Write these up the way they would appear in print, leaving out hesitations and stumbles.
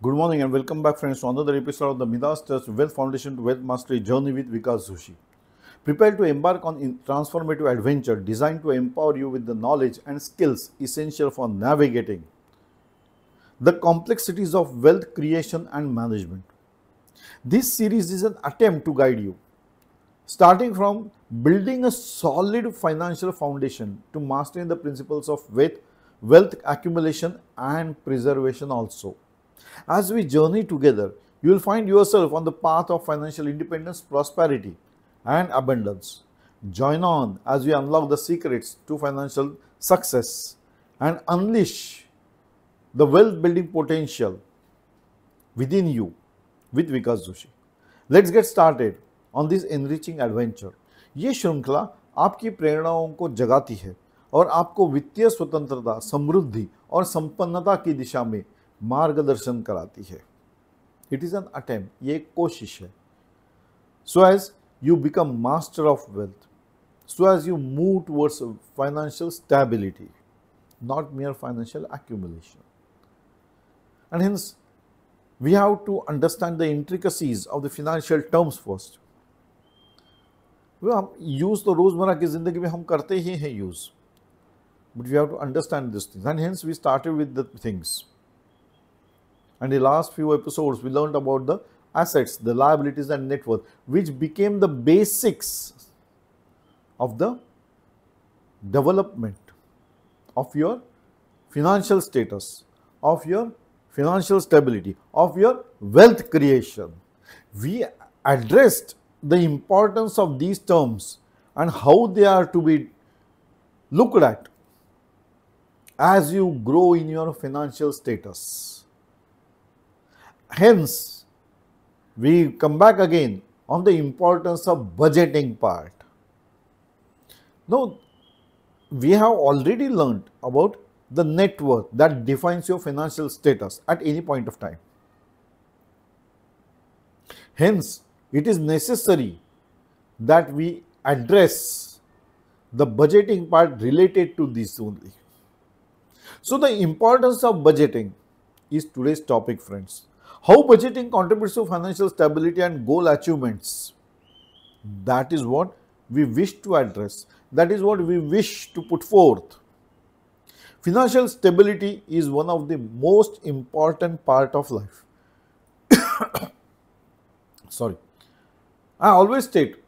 Good morning and welcome back, friends, to another episode of the Midas Trust Wealth Foundation to Wealth Mastery Journey with Vikas Joshi. Prepare to embark on a transformative adventure designed to empower you with the knowledge and skills essential for navigating the complexities of wealth creation and management. This series is an attempt to guide you, starting from building a solid financial foundation to mastering the principles of wealth accumulation and preservation also. As we journey together, you will find yourself on the path of financial independence, prosperity, and abundance. Join on as we unlock the secrets to financial success and unleash the wealth building potential within you with Vikas Joshi. Let's get started on this enriching adventure. ये श्रृंखला आपकी प्रेरणाओं को जगाती है और आपको वित्तीय स्वतंत्रता, समृद्धि और संपन्नता की दिशा में मार्गदर्शन कराती है. इट इज एन अटेम्प्ट, ये एक कोशिश है. So as you become master of wealth, so as you move towards financial stability, not mere financial accumulation. And hence, we have to understand the intricacies of the financial terms first. हम use तो रोजमर्रा की जिंदगी में हम करते ही हैं use, but we have to understand this things and hence we started with the things. And in the last few episodes, we learned about the assets, the liabilities, and net worth, which became the basics of the development of your financial status, of your financial stability, of your wealth creation. We addressed the importance of these terms and how they are to be looked at as you grow in your financial status. Hence, we come back again on the importance of budgeting part. Now, we have already learned about the net worth that defines your financial status at any point of time. Hence, it is necessary that we address the budgeting part related to this only. So, the importance of budgeting is today's topic, friends. How budgeting contributes to financial stability and goal achievements. That is what we wish to address. That is what we wish to put forth. Financial stability is one of the most important part of life. Sorry. I always state,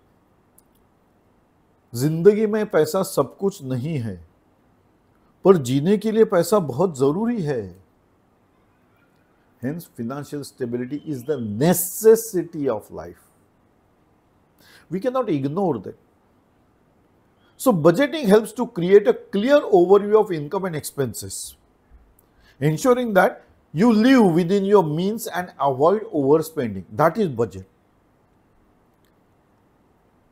जिंदगी में पैसा सब कुछ नहीं है, पर जीने के लिए पैसा बहुत जरूरी है. Hence, financial stability is the necessity of life. We cannot ignore that. So, budgeting helps to create a clear overview of income and expenses, ensuring that you live within your means and avoid overspending. That is budget.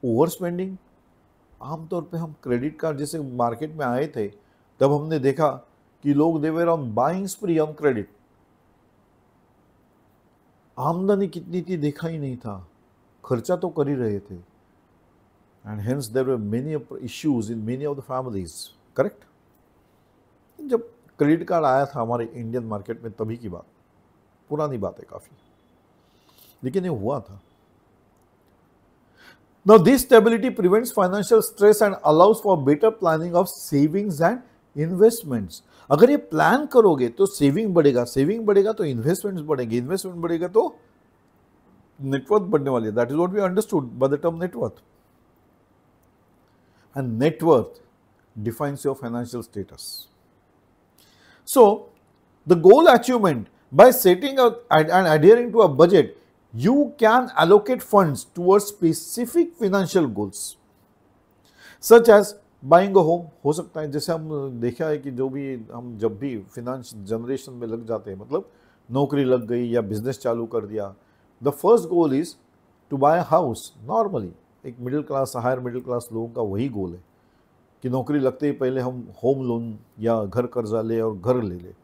Overspending, आमतौर पे हम credit card जैसे market में आए थे तब हमने देखा कि लोग they were on buying spree on credit. आमदनी कितनी थी देखा ही नहीं था, खर्चा तो कर ही रहे थे. And hence there were many issues in many of the families. Correct. जब क्रेडिट कार्ड आया था हमारे इंडियन मार्केट में तभी की बात, पुरानी बात है काफी, लेकिन ये हुआ था. Now this stability prevents financial stress and allows for better planning of savings and investments. अगर ये प्लान करोगे तो सेविंग बढ़ेगा तो इन्वेस्टमेंट्स बढ़ेंगे, इन्वेस्टमेंट बढ़ेगा तो नेटवर्थ बढ़ने वाली है. That is what we understood by the term net worth. And net worth defines your financial status. So the goal achievement by setting and adhering to a budget, you can allocate funds towards specific financial goals such as buying a home. हो सकता है, जैसे हम देखा है कि जो भी हम जब भी फिनेंस जनरेशन में लग जाते हैं, मतलब नौकरी लग गई या बिजनेस चालू कर दिया, the first goal is to buy house. Normally एक middle class, higher middle class लोगों का वही गोल है कि नौकरी लगते ही पहले हम होम लोन या घर कर्जा ले और घर ले ले.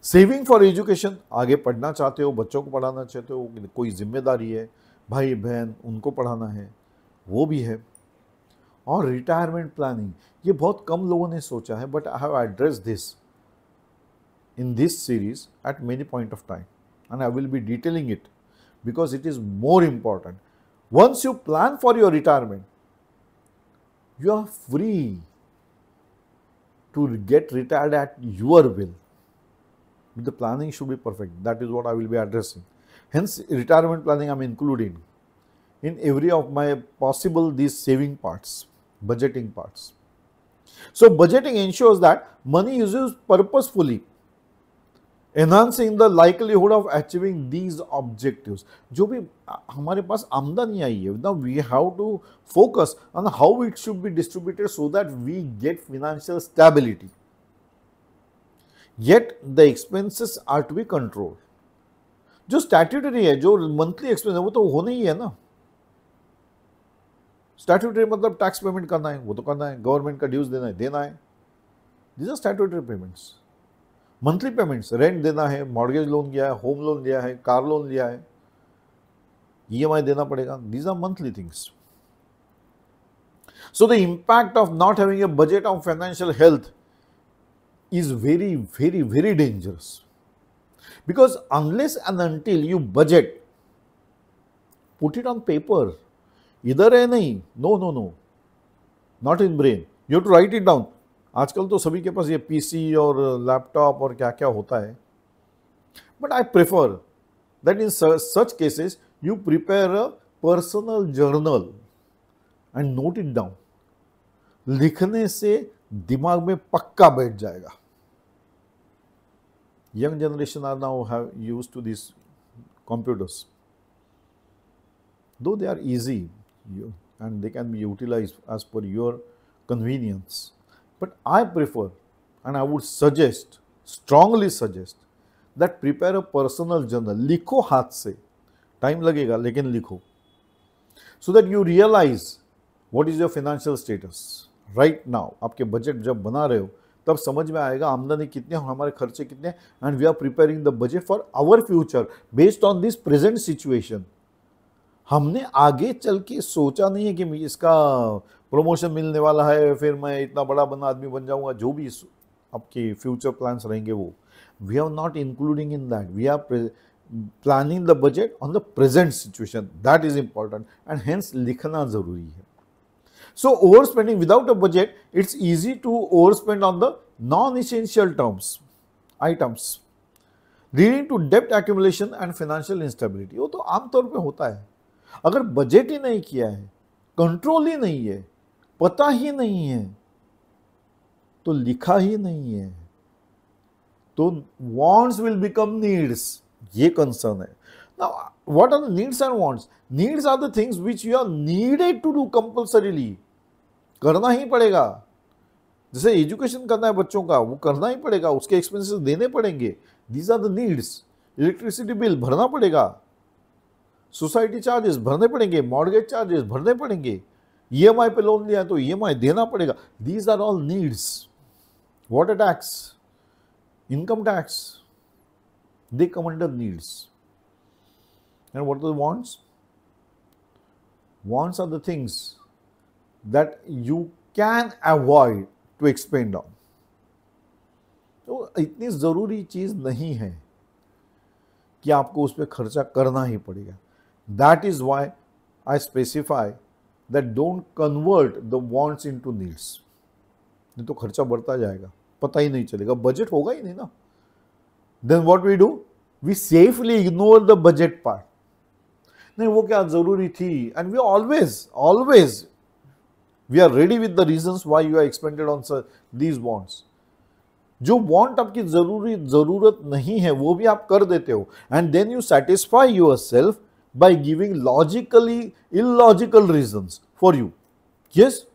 सेविंग फॉर एजुकेशन, आगे पढ़ना चाहते हो, बच्चों को पढ़ाना चाहते हो, कोई जिम्मेदारी है, भाई बहन उनको पढ़ाना है, वो भी है. और रिटायरमेंट प्लानिंग, ये बहुत कम लोगों ने सोचा है, but I have address this. in this series at many point of time, and I will be detailing it because it is more important. Once you plan for your retirement, you are free to get retired at your will. But the planning should be perfect. That is what I will be addressing. Hence, retirement planning I am including in every of my possible these saving parts, budgeting parts. So budgeting ensures that money is used purposefully, enhancing the likelihood of achieving these objectives. जो भी हमारे पास आमदनी आई है, now we have to focus on how it should be distributed so that we get financial stability. Yet the expenses are to be controlled. जो statutory है, जो monthly expense है, वो तो होना ही है ना. स्टैट्यूटरी मतलब टैक्स पेमेंट करना है, वो तो करना है. गवर्नमेंट का ड्यूज देना है, देना है. These are statutory payments. Monthly payments, rent देना है, मॉर्गेज लोन लिया है, होम लोन लिया है, कार लोन लिया है, EMI देना पड़ेगा. These are monthly things. So the impact of not having a budget on financial health is very, very, very dangerous, because unless and until you budget, put it on paper, इधर है नहीं, no, not in brain, you have to write it down. आजकल तो सभी के पास ये PC और laptop और क्या क्या होता है, but I prefer that in such cases you prepare a personal journal and note it down. लिखने से दिमाग में पक्का बैठ जाएगा. Young generation are now have used to these computers, though they are easy and they can be utilized as per your convenience. But I prefer and I would suggest, strongly suggest, that prepare a personal journal. लिखो हाथ से, time लगेगा लेकिन लिखो, so that you realize what is your financial status right now. आपके budget जब बना रहे हो तब समझ में आएगा आमदनी कितने, हमारे खर्चे कितने, and we are preparing the budget for our future based on this present situation. हमने आगे चल के सोचा नहीं है कि इसका प्रमोशन मिलने वाला है, फिर मैं इतना बड़ा बना आदमी बन जाऊंगा. जो भी आपके फ्यूचर प्लान्स रहेंगे वो we are not including in that. We are planning the budget on the present situation. That is important and hence लिखना जरूरी है. So overspending without a budget, it's easy to overspend on the non-essential items, leading to debt accumulation and financial instability. वो तो आमतौर पे होता है. अगर बजट ही नहीं किया है, कंट्रोल ही नहीं है, पता ही नहीं है, तो लिखा ही नहीं है, तो wants will become needs. ये कंसर्न है. Now, what are the needs and wants? Needs are the things which you are needed to do compulsorily. करना ही पड़ेगा. जैसे एजुकेशन करना है बच्चों का, वो करना ही पड़ेगा, उसके एक्सपेंसेस देने पड़ेंगे. These are the needs. Electricity bill भरना पड़ेगा, सोसाइटी चार्जेस भरने पड़ेंगे, मॉर्गेज चार्जेस भरने पड़ेंगे, EMI पे लोन लिया है तो EMI देना पड़ेगा. These are all needs. Water tax, income tax, they come under needs. And what are the wants? Wants are the things that you can avoid to expend on. तो इतनी ज़रूरी चीज़ नहीं है कि आपको उस पर खर्चा करना ही पड़ेगा. That is why I specify that don't convert the wants into needs. नहीं तो खर्चा बढ़ता जाएगा, पता ही नहीं चलेगा, बजट होगा ही नहीं ना. Then what we do? We safely ignore the budget part. नहीं वो क्या जरूरी थी, and we always we are ready with the reasons why you are expended on these wants. जो वांट आपकी जरूरत नहीं है वो भी आप कर देते हो, and then you satisfy yourself by giving logically illogical reasons for you. Yes,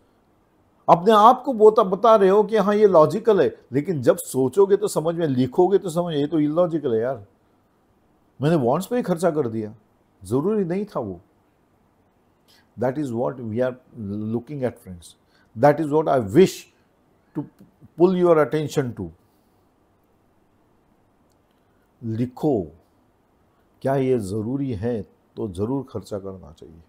अपने आप को बता रहे हो कि हाँ ये लॉजिकल है, लेकिन जब सोचोगे तो समझ में, लिखोगे तो समझ, ये तो इलॉजिकल है यार, मैंने वांट्स पे ही खर्चा कर दिया, जरूरी नहीं था वो. That is what we are looking at friends. That is what I wish to pull your attention to. लिखो, क्या ये जरूरी है तो जरूर खर्चा करना चाहिए.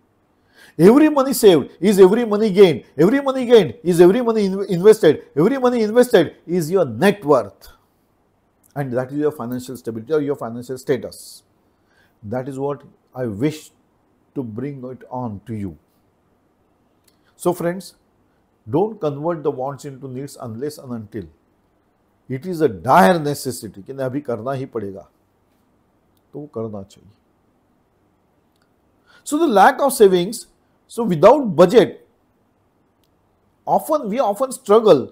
Every money saved is every money gained. Every money gained is every money invested. Every money invested is your net worth. and that is your financial stability or your financial status. That is what I wish to bring it on to you. So friends, don't convert the wants into needs unless and until it is a dire necessity कि नहीं अभी करना ही पड़ेगा, तो वो करना चाहिए. So the lack of savings, so without budget, we often struggle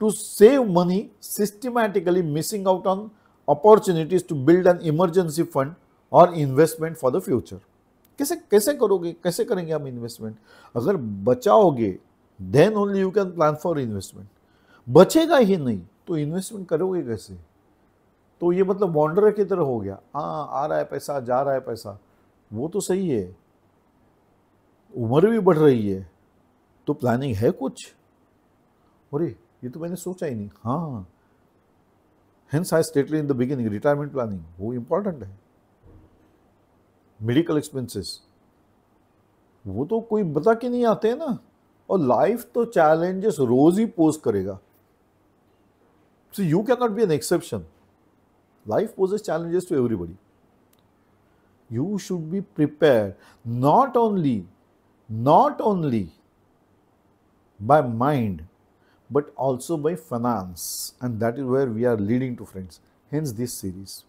to save money, systematically missing out on opportunities to build an emergency fund और इन्वेस्टमेंट फॉर द फ्यूचर. कैसे कैसे करोगे, कैसे करेंगे हम इन्वेस्टमेंट? अगर बचाओगे then only you can plan for investment. बचेगा ही नहीं तो इन्वेस्टमेंट करोगे कैसे? तो ये मतलब वॉन्डर की तरह हो गया. हाँ, आ रहा है पैसा, जा रहा है पैसा, वो तो सही है, उम्र भी बढ़ रही है, तो प्लानिंग है कुछ? अरे ये तो मैंने सोचा ही नहीं. हाँ, hence I stated in the beginning, retirement planning वो इंपॉर्टेंट है. मेडिकल एक्सपेंसेस वो तो कोई बता के नहीं आते हैं ना. और लाइफ तो चैलेंजेस रोज ही पोज करेगा. So you can not be an exception. Life poses challenges to everybody. You should be prepared not only by mind but also by finance, and that is where we are leading to, friends. Hence this series.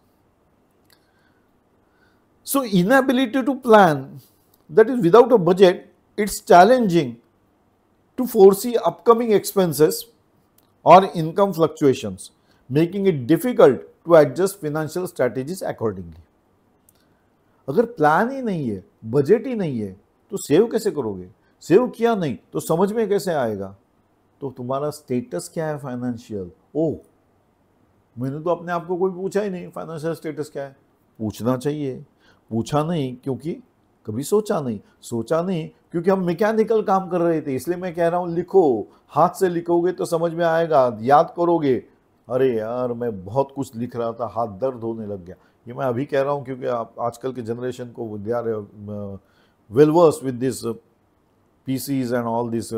So inability to plan, that is without a budget, it's challenging to foresee upcoming expenses or income fluctuations, making it difficult to adjust financial strategies accordingly. अगर plan ही नहीं है, budget ही नहीं है, तो save कैसे करोगे? Save किया नहीं तो समझ में कैसे आएगा? तो तुम्हारा स्टेटस क्या है फाइनेंशियल? ओह, मैंने तो अपने आप को कोई पूछा ही नहीं फाइनेंशियल स्टेटस क्या है. पूछना चाहिए. पूछा नहीं क्योंकि कभी सोचा नहीं क्योंकि हम मैकेनिकल काम कर रहे थे. इसलिए मैं कह रहा हूँ लिखो, हाथ से लिखोगे तो समझ में आएगा, याद करोगे. अरे यार, मैं बहुत कुछ लिख रहा था, हाथ दर्द होने लग गया. ये मैं अभी कह रहा हूँ क्योंकि आजकल के जनरेशन को they are well versed with this PCs and all this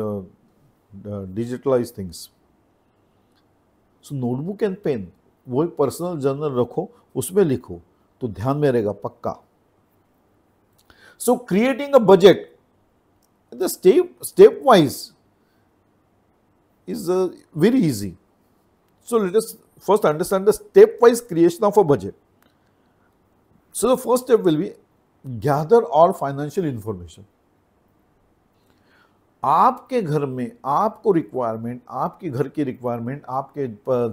digitalize things. So notebook and pen, वो एक पर्सनल जर्नल रखो, उसमें लिखो तो ध्यान में रहेगा पक्का. सो creating a budget the step wise is very easy. So let us first understand the stepwise creation of a budget. So the first step will be gather all financial information. आपके घर में आपको रिक्वायरमेंट, आपके घर की requirement, आपके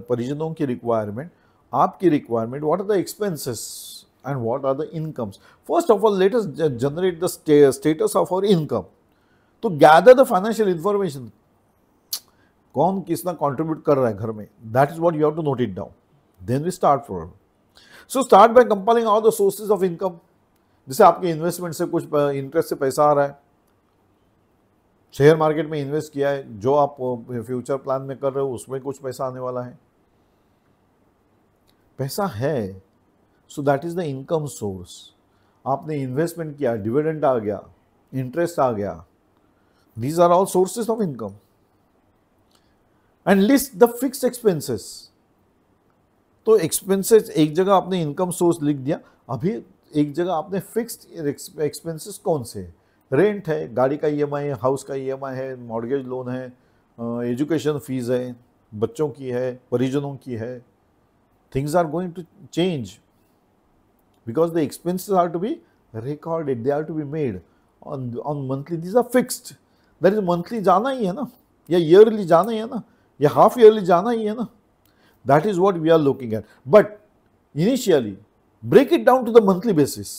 परिजनों की रिक्वायरमेंट, आपकी requirement, what are the expenses and what are the incomes. First of all let us generate the status of our income. तो गैदर द फाइनेंशियल इंफॉर्मेशन. कौन कितना कंट्रीब्यूट कर रहा है घर में, that is what you have to note it down. Then we start for. So start by compiling all the sources of income. जैसे आपके इन्वेस्टमेंट से कुछ इंटरेस्ट से पैसा आ रहा है, शेयर मार्केट में इन्वेस्ट किया है, जो आप फ्यूचर प्लान में कर रहे हो उसमें कुछ पैसा आने वाला है, पैसा है. So that is the income source. आपने इन्वेस्टमेंट किया, डिविडेंड आ गया, इंटरेस्ट आ गया, these are all sources of income. And list the fixed expenses. तो एक्सपेंसेस एक जगह आपने इनकम सोर्स लिख दिया, अभी एक जगह आपने फिक्स्ड एक्सपेंसेस कौन से? रेंट है, गाड़ी का EMI है, हाउस का EMI है, मॉर्गेज लोन है, एजुकेशन फीस है, बच्चों की है, परिजनों की है. Things are going to change because the expenses are to be recorded, they are to be made on monthly. These are fixed. That is monthly जाना ही है ना, या ईयरली जाना ही है ना, या हाफ ईयरली जाना ही है ना. That is what we are looking at. But initially, break it down to the monthly basis.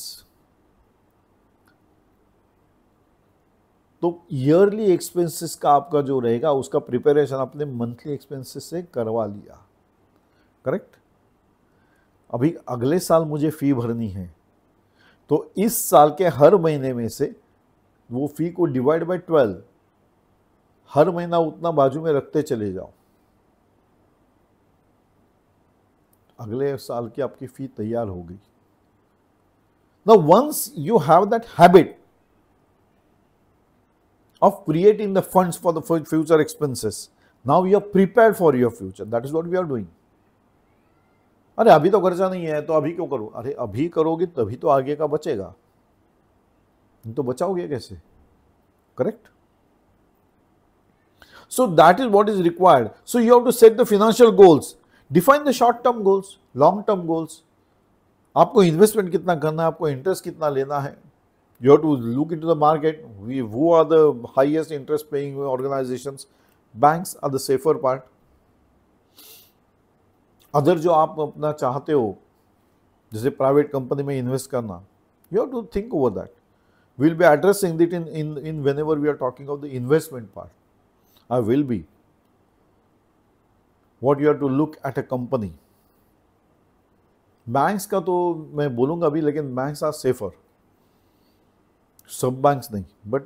तो ईयरली एक्सपेंसेस का आपका जो रहेगा उसका प्रिपरेशन अपने मंथली एक्सपेंसेस से करवा लिया. करेक्ट. अभी अगले साल मुझे फी भरनी है, तो इस साल के हर महीने में से वो फी को डिवाइड बाय 12, हर महीना उतना बाजू में रखते चले जाओ. अगले साल की आपकी फी तैयार हो गई. Now once you have that habit of creating the funds for the future expenses, now you are prepared for your future. That is what we are doing. अरे अभी तो खर्चा नहीं है तो अभी क्यों करो, अरे अभी करोगे तभी तो आगे का बचेगा, तो बचाओगे कैसे, correct? So that is what is required. So you have to set the financial goals, define the short term goals, long term goals. आपको इन्वेस्टमेंट कितना करना है, आपको इंटरेस्ट कितना लेना है. You have to look into the market. Who are the highest interest paying organizations? Banks are the safer part. Other जो आप अपना चाहते हो जैसे प्राइवेट कंपनी में इन्वेस्ट करना, you have to think over that. We'll be addressing it in whenever we are talking of the investment part. I will be. What you have to look at a company. Banks का तो मैं बोलूंगा अभी, लेकिन banks are safer, सब banks नहीं, but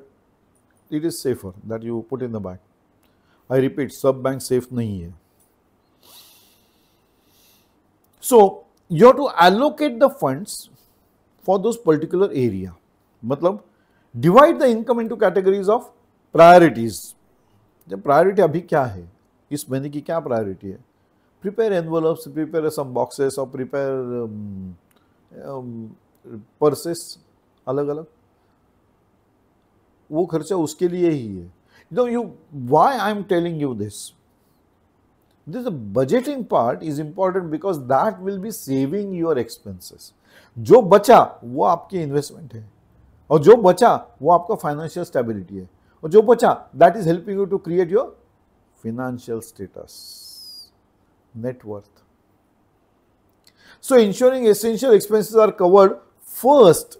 it is safer that you put in the bank. I repeat, सब bank safe नहीं है. So you have to allocate the funds for those particular area. मतलब divide the income into categories of priorities. जब priority अभी क्या है, इस महीने की क्या प्रायोरिटी है, prepare envelopes, prepare some boxes और प्रिपेयर पर्सेस अलग अलग, वो खर्चा उसके लिए ही है. Know you, why I am telling you this budgeting part is important because that will be saving your expenses. जो बचा वो आपकी इन्वेस्टमेंट है, और जो बचा वो आपका फाइनेंशियल स्टेबिलिटी है, और जो बचा that is helping you to create your financial status, net worth. So ensuring essential expenses are covered first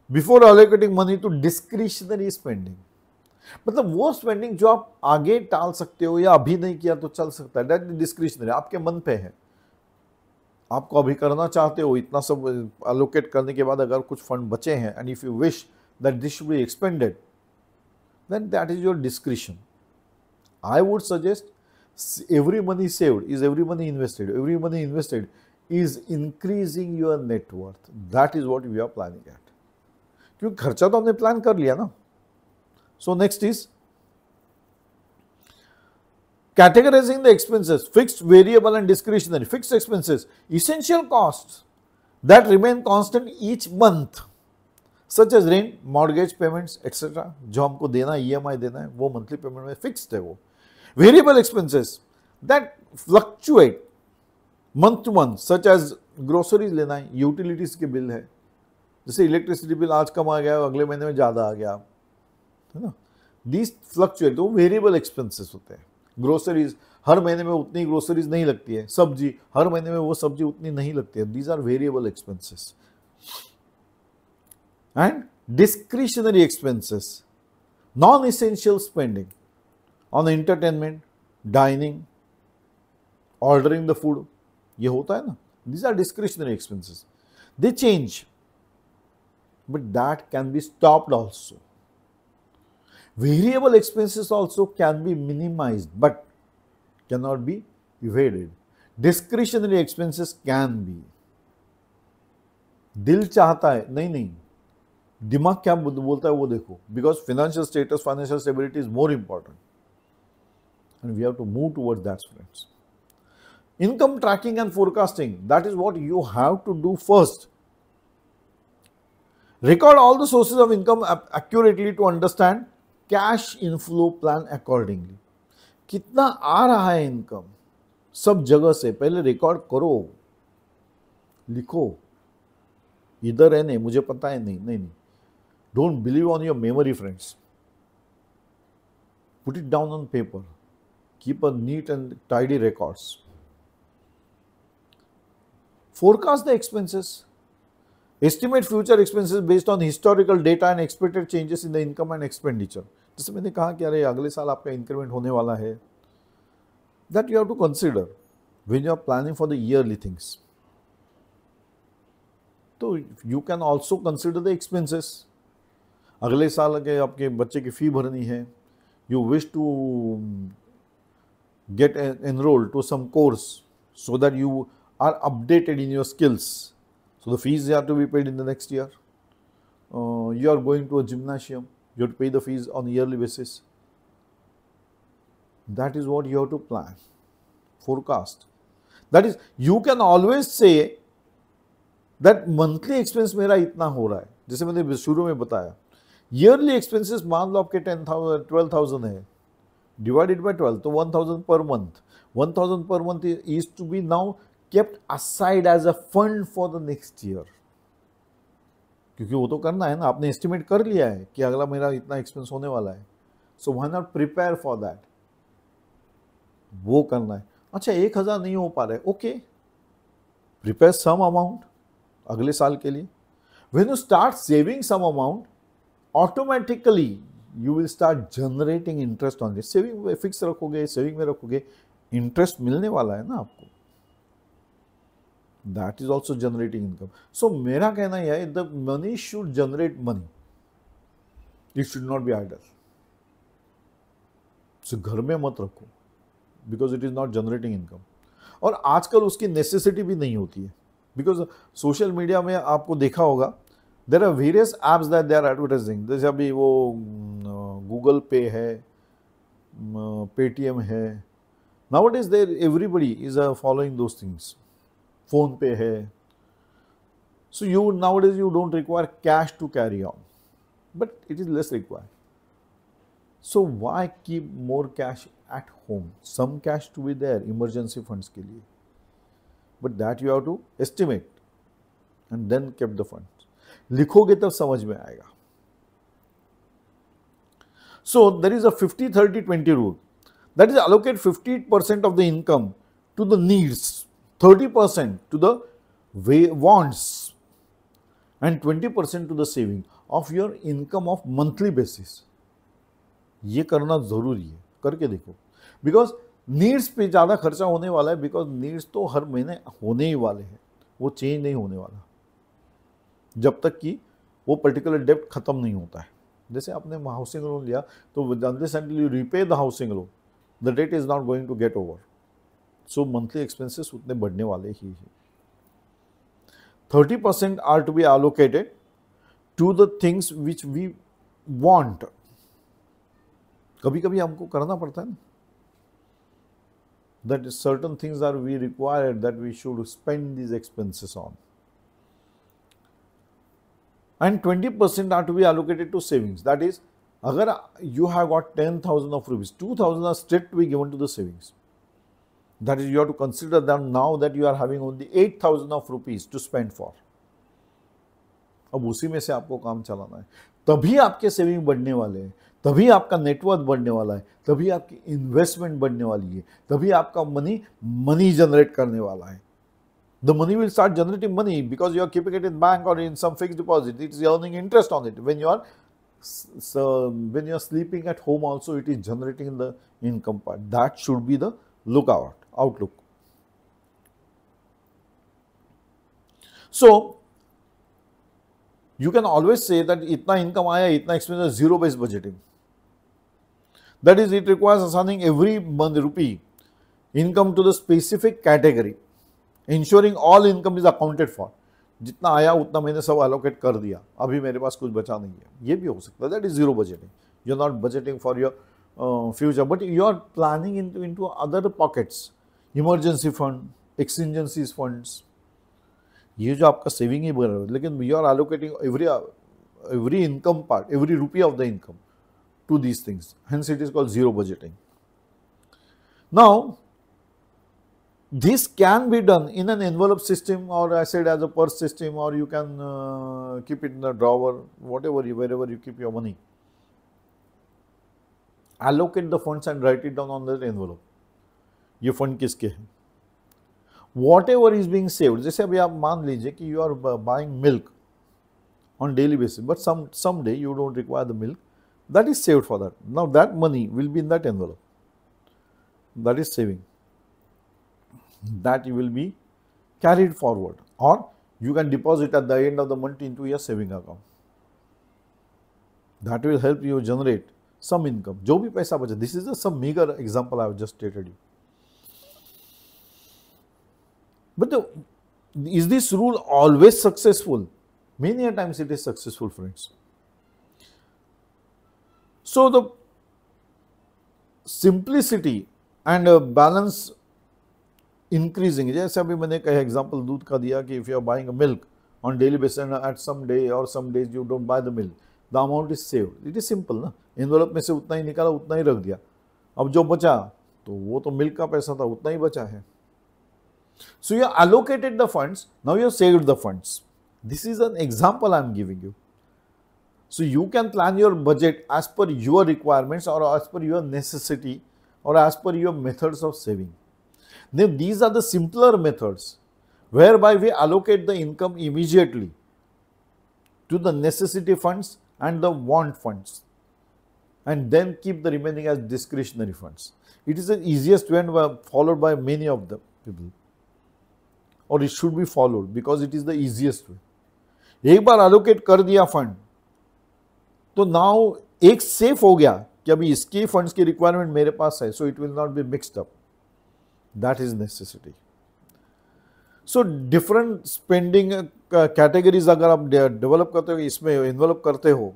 before allocating money to discretionary spending. मतलब वो स्पेंडिंग जो आप आगे टाल सकते हो या अभी नहीं किया तो चल सकता है, दैट डिस्क्रिशनरी, आपके मन पे है, आपको अभी करना चाहते हो. इतना सब अलोकेट करने के बाद अगर कुछ फंड बचे हैं and if you wish that this should be expended, then that is your discretion. I would suggest every money saved is every money invested. Every money invested is increasing your net worth. That is what we are planning at. क्योंकि खर्चा तो हमने plan कर लिया ना. So next is categorizing the expenses, fixed, variable and discretionary. Fixed expenses, essential costs that remain constant each month, such as rent, mortgage payments, etc. जो हमको देना है, EMI देना है, वो मंथली पेमेंट में फिक्स्ड है. वो variable expenses that fluctuate month to month, such as groceries लेना है, यूटिलिटीज के बिल है, जैसे इलेक्ट्रिसिटी बिल आज कम आ गया, अगले महीने में ज़्यादा आ गया, है ना. दीज फ्लक्चुएट, तो वेरिएबल एक्सपेंसेस होते हैं. ग्रोसरीज, हर महीने में उतनी ग्रोसरीज नहीं लगती है. सब्जी, हर महीने में वो सब्जी उतनी नहीं लगती है. These are variable expenses. And discretionary expenses, non essential spending on entertainment, dining, ordering the food, ये होता है ना. These are discretionary expenses. They change, but that can be stopped also. Variable expenses also can be minimized, but cannot be evaded. Discretionary expenses can be. दिल चाहता है, नहीं नहीं, दिमाग क्या बोलता है वो देखो. Because financial status, financial stability is more important. And we have to move towards that, friends. Income tracking and forecasting, that is what you have to do first. Record all the sources of income accurately to understand cash inflow plan accordingly. कितना आ रहा है income सब जगह से, पहले record करो, लिखो. इधर है नहीं, मुझे पता है नहीं, नहीं. Don't believe on your memory, friends. Put it down on paper. Keep a neat and tidy records. Forecast the expenses. Estimate future expenses based on historical data and expected changes in the income and expenditure. जैसे मैंने कहा कि अरे अगले साल आपका increment होने वाला है. That you have to consider when you are planning for the yearly things. तो you can also consider the expenses. अगले साल के आपके बच्चे की फी भरनी है. You wish to get enrolled to some course so that you are updated in your skills. So the fees have to be paid in the next year. You are going to a gymnasium, you have to pay the fees on a yearly basis. That is what you have to plan, forecast. That is you can always say that monthly expense मेरा इतना हो रहा है, जैसे मैंने शुरू में बताया ईयरली एक्सपेंसेस मान लो आपके 10,000 12,000 है, डिवाइडेड बाय 12 तो 1,000 per month, 1,000 per month is to be now kept aside as a fund for the next year, क्योंकि वो तो करना है ना, आपने एस्टिमेट कर लिया है कि अगला मेरा इतना एक्सपेंस होने वाला है, so why not prepare for that, वो करना है। अच्छा 1,000 नहीं हो पा रहा है, ओके प्रिपेयर सम अमाउंट अगले साल के लिए। When you start saving some amount automatically you will start generating interest on this. Saving fix रखोगे, सेविंग में रखोगे, इंटरेस्ट मिलने वाला है ना आपको, that is also generating income. So मेरा कहना यह है the money should generate money, it should not be idle. So घर में मत रखो because it is not generating income, और आजकल उसकी नेसेसिटी भी नहीं होती है, बिकॉज सोशल मीडिया में आपको देखा होगा there are various apps that they are advertising, जैसे अभी वो गूगल पे है, पेटीएम है, nowadays there everybody is following those things, PhonePe है, so you nowadays you don't require cash to carry on, but it is less required, so why keep more cash at home, some cash to be there emergency funds के लिए, but that you have to estimate and then keep the funds. लिखोगे तब समझ में आएगा। So there is a 50-30-20 rule, that is allocate 50% of the income to the needs, 30% to the wants and 20% to the saving of your income of monthly basis. ये करना जरूरी है, करके देखो, बिकॉज नीड्स पे ज़्यादा खर्चा होने वाला है, बिकॉज नीड्स तो हर महीने होने ही वाले हैं, वो चेंज नहीं होने वाला जब तक कि वो पर्टिकुलर डेप्ट खत्म नहीं होता है। जैसे आपने हाउसिंग लोन लिया तो unless until you repay the housing loan the debt is not going to get over, so monthly expenses उतने बढ़ने वाले ही हैं। 30% are to be allocated to the things which we want, कभी कभी हमको करना पड़ता है ना, that certain things are we required that we should spend these expenses on, and 20% are to be allocated to savings, that is agar you have got 10,000 of rupees, 2,000 are straight to be given to the savings, that is you have to consider that now that you are having only 8,000 of rupees to spend for, अब उसी में से आपको काम चलाना है, तभी आपके सेविंग बढ़ने वाले हैं, तभी आपका नेटवर्थ बढ़ने वाला है, तभी आपकी इन्वेस्टमेंट बढ़ने वाली है, तभी आपका मनी जनरेट करने वाला है। The money will start generating money because you are keeping it in bank और in some fixed deposit, it is earning interest on it, when you are sleeping at home also it is generating the income part, that should be the outlook. So you can always say that itna income aaya, itna expense, zero based budgeting, that is it requires assigning every month rupee income to the specific category, ensuring all income is accounted for, जितना आया उतना मैंने सब allocate कर दिया, अभी मेरे पास कुछ बचा नहीं है, ये भी हो सकता है, that is zero budgeting, you are not budgeting for your future but you are planning into other pockets, emergency fund, exigencies funds, ये जो आपका सेविंग ही बढ़ रहा है, लेकिन you are allocating every income part, every rupee of the income to these things, hence it is called zero budgeting. Now this can be done in an envelope system और I said as a purse system, और you can keep it in the drawer, whatever wherever you keep your money, allocate the funds and write it down on that envelope, ये fund किसके हैं, whatever is being saved, जैसे अभी आप मान लीजिए कि you are buying milk on daily basis, but someday you don't require the milk, that is saved for that. Now that money will be in that envelope, that is saving, that you will be carried forward, or you can deposit at the end of the month into your saving account, that will help you generate some income, जो भी पैसा बचे। This is some meager example I have just stated you. But is this rule always successful? Many a times it is successful, friends. So the simplicity and balance increasing, जैसे अभी मैंने कहा example दूध का दिया कि if you are buying a milk on daily basis at some day और some days you don't buy the milk, the amount is saved, it is simple ना, एनवेलप में से उतना ही निकाला उतना ही रख दिया, अब जो बचा तो वो तो मिल्क का पैसा था उतना ही बचा है. So you allocated the funds, now you have saved the funds. This is an example I am giving you. So you can plan your budget as per your requirements or as per your necessity or as per your methods of saving. Now these are the simpler methods whereby we allocate the income immediately to the necessity funds and the want funds and then keep the remaining as discretionary funds. It is the easiest way and followed by many of the people. और it should be followed because it is the easiest way. एक बार allocate कर दिया fund तो now एक safe हो गया कि अभी इसके फंड्स की रिक्वायरमेंट मेरे पास है, so it will not be mixed up. That is necessity. So different spending categories अगर आप डेवलप करते हो, इसमें इन्वॉल्व करते हो,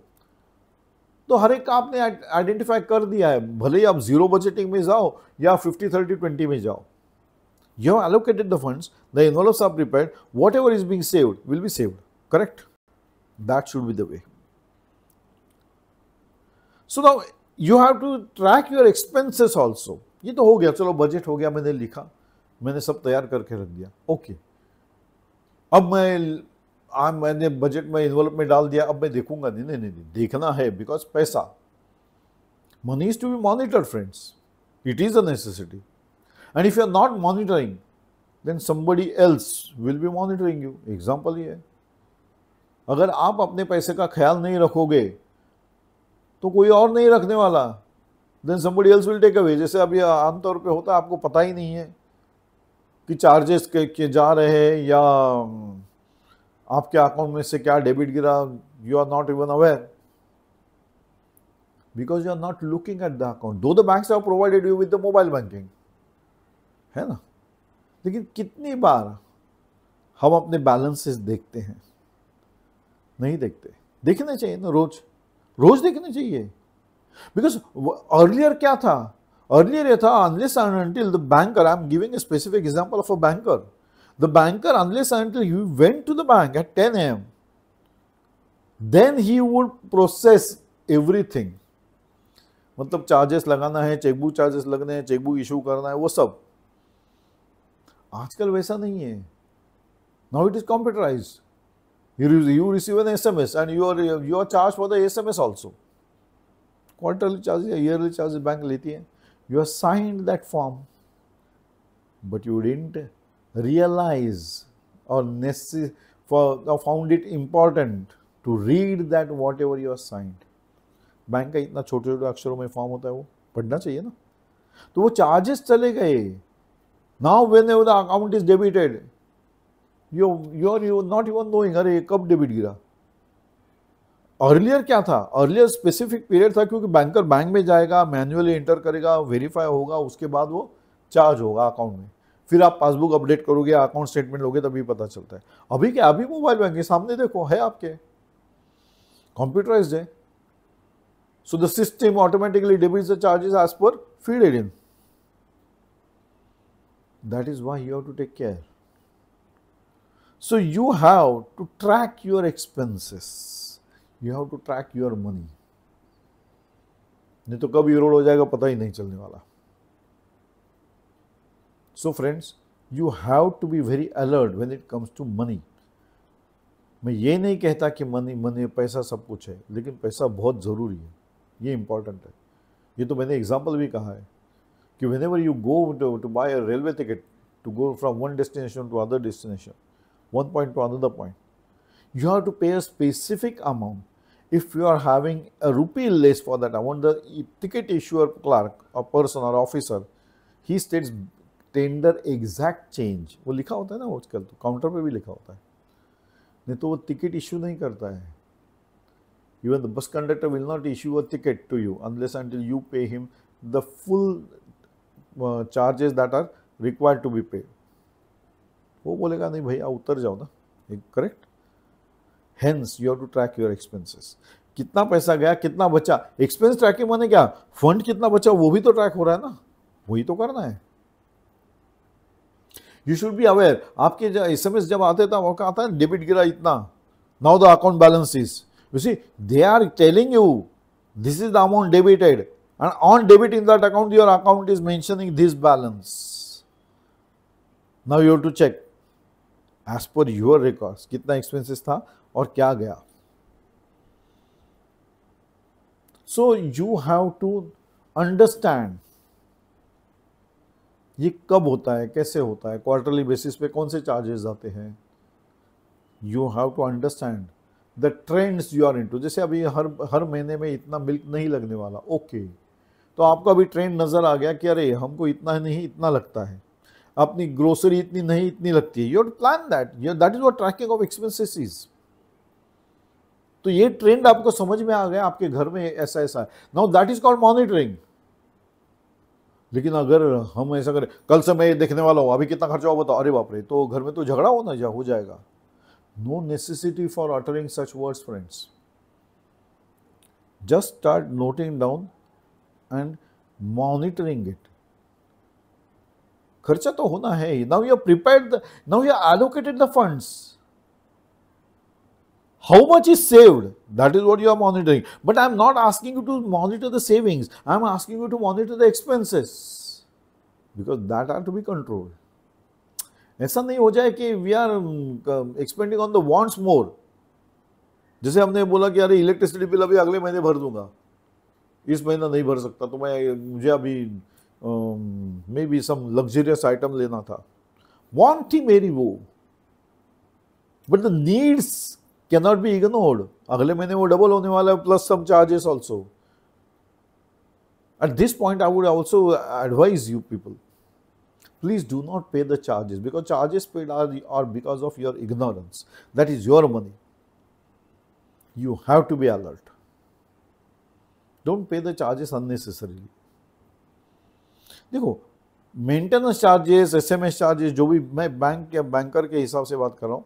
तो हर एक का आपने आइडेंटिफाई कर दिया है, भले ही आप जीरो बजटिंग में जाओ या 50-30-20 में जाओ. You have allocated the funds, the envelopes are prepared, whatever is being saved will be saved, correct? That should be the way. So now you have to track your expenses also. ये तो हो गया, चलो budget हो गया, मैंने लिखा, मैंने सब तैयार करके रख दिया, ओके. अब मैंने बजट में एनवेलप में डाल दिया, अब मैं देखूंगा नहीं, देखना है, बिकॉज पैसा, money is to be monitored friends, it is a necessity. And if you are not monitoring, then somebody else will be monitoring you. Example ये है, अगर आप अपने पैसे का ख्याल नहीं रखोगे तो कोई और नहीं रखने वाला. Then somebody else will take away. जैसे अभी आमतौर पे होता है, आपको पता ही नहीं है कि चार्जेस के जा रहे हैं या आपके अकाउंट में से क्या डेबिट गिरा. You are not even aware because you are not looking at the account. Though the banks have provided you with the mobile banking, है ना, लेकिन कितनी बार हम अपने बैलेंसेस देखते हैं? नहीं देखते. देखने चाहिए ना, रोज देखने चाहिए. बिकॉज अर्लियर क्या था, अर्लियर ये था, unless and until the banker, I am giving a specific example of a banker, the banker unless and until you went to the bank at 10 AM, then he would process everything. मतलब charges लगाना है, chequebook charges लगने हैं, chequebook issue करना है, वो सब. आजकल वैसा नहीं है. Now it is computerised. You receive an SMS and you are charged for the SMS also. Quarterly charges या yearly charges बैंक लेती है. You have signed that form, but you didn't realize or found it important to read that whatever you have signed. Bank का इतना छोटे छोटे अक्षरों में form होता है, वो पढ़ना चाहिए ना. तो वो चार्जेस चले गए. Now whenever the account is debited, you are not even knowing अरे कब डेबिट गिरा. अर्लियर क्या था, अर्लियर स्पेसिफिक पीरियड था, क्योंकि बैंकर बैंक में जाएगा, मैन्युअली एंटर करेगा, वेरीफाई होगा, उसके बाद वो चार्ज होगा अकाउंट में. फिर आप पासबुक अपडेट करोगे, अकाउंट स्टेटमेंट लोगे, तभी पता चलता है. अभी क्या, अभी मोबाइल बैंकिंग सामने देखो है आपके, कंप्यूटराइज्ड है. So the system automatically debits the charges as per feeded in. That is why you have to take care. So you have to track your expenses. You have to track your money. नहीं तो कब इरोड हो जाएगा पता ही नहीं चलने वाला. So friends, you have to be very alert when it comes to money. मैं ये नहीं कहता कि मनी पैसा सब कुछ है, लेकिन पैसा बहुत ज़रूरी है, ये इंपॉर्टेंट है. ये तो मैंने एग्जाम्पल भी कहा है कि whenever you go to buy a railway ticket to go from one destination to other destination, one point to another point, you have to pay a specific amount. If you are having a rupee less for that amount, the ticket issuer clerk or person or officer, he states tender exact change. वो लिखा होता है ना, आजकल तो counter पे भी लिखा होता है, नहीं तो वो टिकट इशू नहीं करता है. Even the bus conductor will not issue a ticket to you unless until you pay him the full charges that are required to be paid. वो बोलेगा नहीं भैया उतर जाओ ना, correct. Hence you have to track your expenses. कितना पैसा गया, कितना बचा. एक्सपेंस ट्रैकिंग माने क्या, फंड कितना बचा वो भी तो ट्रैक हो रहा है ना, वही तो करना है. You should be aware. आपके जो SMS जब आते थे वो क्या आता है, डेबिट गिरा इतना, now the account balance is, you see they are telling you this is the amount debited, and on debit in that account your account is mentioning this balance. Now you have to check as per your records कितना expenses था और क्या गया. So you have to understand ये कब होता है, कैसे होता है, क्वार्टरली बेसिस पे कौन से चार्जेस आते हैं. You have to understand the trends you are into. जैसे अभी हर महीने में इतना मिल्क नहीं लगने वाला, ओके तो आपको अभी ट्रेंड नजर आ गया कि अरे हमको इतना नहीं इतना लगता है, अपनी ग्रोसरी इतनी नहीं इतनी लगती है. You have to plan that, that is what tracking of expenses is. तो ये ट्रेंड आपको समझ में आ गया, आपके घर में ऐसा ऐसा है. Now that is called monitoring. लेकिन अगर हम ऐसा करें, कल से मैं देखने वाला हूं अभी कितना खर्चा हो बताओ, अरे बाप रे, तो घर में तो झगड़ा हो जाएगा. No necessity for uttering such words, friends. Just start noting down and monitoring it. खर्चा तो होना है. Now you have prepared now you have allocated the funds. How much is saved? That is what you are monitoring. But I am not asking you to monitor the savings. I am asking you to monitor the expenses, because that are to be controlled. ऐसा नहीं हो जाए कि we are expending on the wants more. जैसे हमने बोला कि अरे इलेक्ट्रिसिटी बिल अभी अगले महीने भर दूंगा, इस महीना नहीं भर सकता, तो मुझे अभी may be some luxurious item लेना था. वांट थी मेरी वो, but the needs can not be ignored. अगले महीने वो डबल होने वाला है, plus some charges also. At this point I would also advise you people, please do not pay the charges, because charges paid are because of your ignorance. That is your money. You have to be alert. Don't pay the charges unnecessarily. देखो, maintenance charges, SMS charges, जो भी मैं bank या banker के हिसाब से बात कर रहा हूं,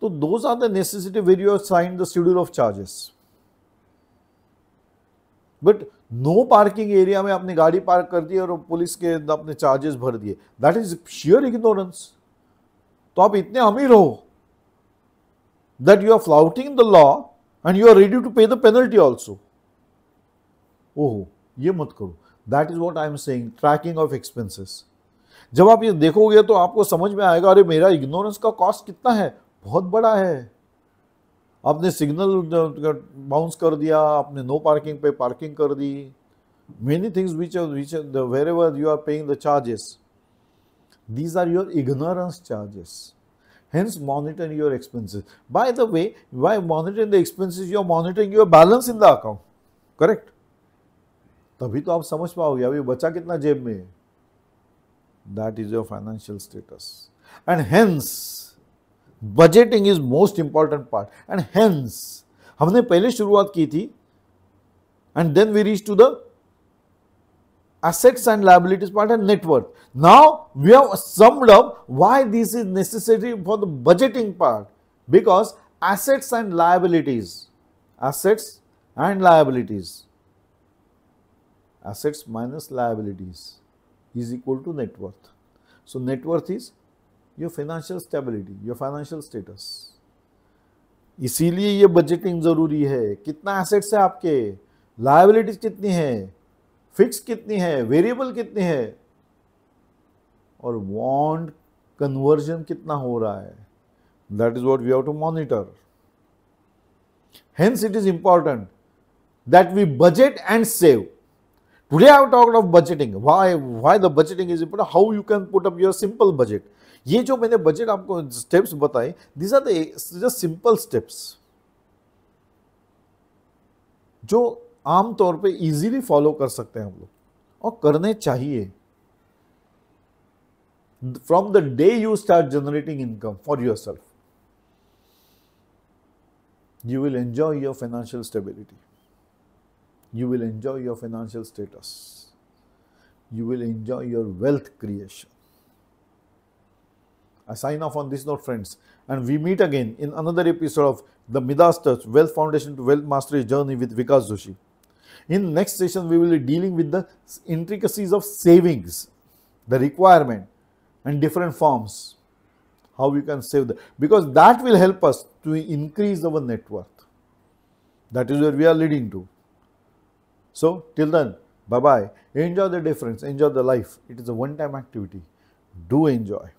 तो those are the necessity where you have signed the schedule of charges. But no parking area में आपने गाड़ी पार्क कर दी और पुलिस के अपने चार्जेस भर दिए, दैट इज श्योर इग्नोरेंस. तो आप इतने अमीर हो that you are flouting the law and you are ready to pay the penalty also. ओहो, ये मत करो. That is what I am saying, tracking of expenses. जब आप ये देखोगे तो आपको समझ में आएगा, अरे मेरा इग्नोरेंस का कॉस्ट कितना है, बहुत बड़ा है. आपने सिग्नल बाउंस कर दिया, आपने नो पार्किंग पे पार्किंग कर दी. Many things which wherever you are paying the charges, these are your ignorance charges. Hence monitor your expenses. By the way, by monitoring the expenses you are monitoring your balance in the account, correct? तभी तो आप समझ पाओगे अभी बचा कितना जेब में. That is your financial status. And hence budgeting is most important part. And hence हमने पहले शुरुआत की थी, and then we reach to the assets and liabilities part and net worth. Now we have summed up why this is necessary for the budgeting part, because assets and liabilities minus liabilities is equal to net worth. So net worth is your financial stability, your financial status. इसीलिए ये budgeting जरूरी है. कितना assets है आपके, liabilities कितनी है, fix कितनी है, वेरिएबल कितनी है, और बॉन्ड कन्वर्जन कितना हो रहा है. That is what we have to monitor. Hence it is important that we budget and save. Today I have talked of budgeting. Why the budgeting is important, how you can put up your simple budget. ये जो मैंने budget आपको steps बताए, these are the just simple steps जो आमतौर पे easily follow कर सकते हैं हम लोग, और करने चाहिए. From the day you start generating income for your self, you will enjoy your financial stability. You will enjoy your financial status. You will enjoy your wealth creation. I sign off on this note, friends, and we meet again in another episode of the Midas Touch Wealth Foundation to Wealth Mastery Journey with Vikas Joshi. In next session, we will be dealing with the intricacies of savings, the requirement, and different forms, how we can save that, because that will help us to increase our net worth. That is where we are leading to. So till then, bye bye. Enjoy the difference, enjoy the life. It is a one-time activity. Do enjoy.